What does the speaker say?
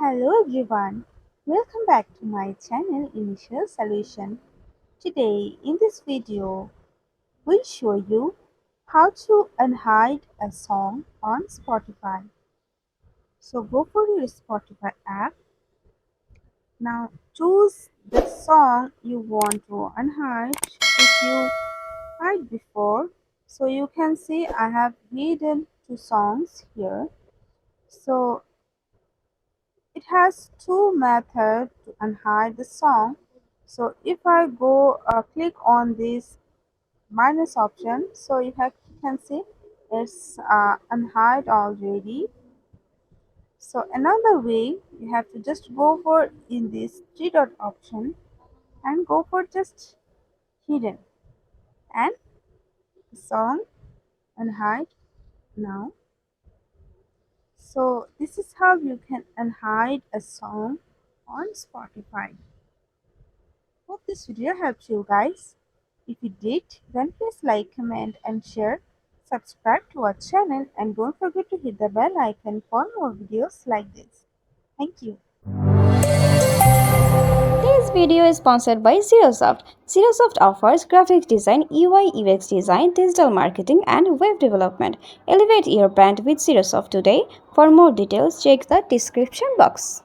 Hello everyone, welcome back to my channel Initial Solution. Today in this video, we'll show you how to unhide a song on Spotify. So go for your Spotify app. Now choose the song you want to unhide if you hide before. So you can see I have hidden two songs here. So it has two methods to unhide the song. So if I go click on this minus option, so you can see it's unhide already. So another way, you have to just go for in this three dot option and go for just hidden and the song unhide now. So this is how you can unhide a song on Spotify. Hope this video helped you guys. If it did, then please like, comment and share. Subscribe to our channel and don't forget to hit the bell icon for more videos like this. Thank you. This video is sponsored by Xirosoft. Xirosoft offers graphic design, UI UX design, digital marketing, and web development. Elevate your brand with Xirosoft today. For more details, check the description box.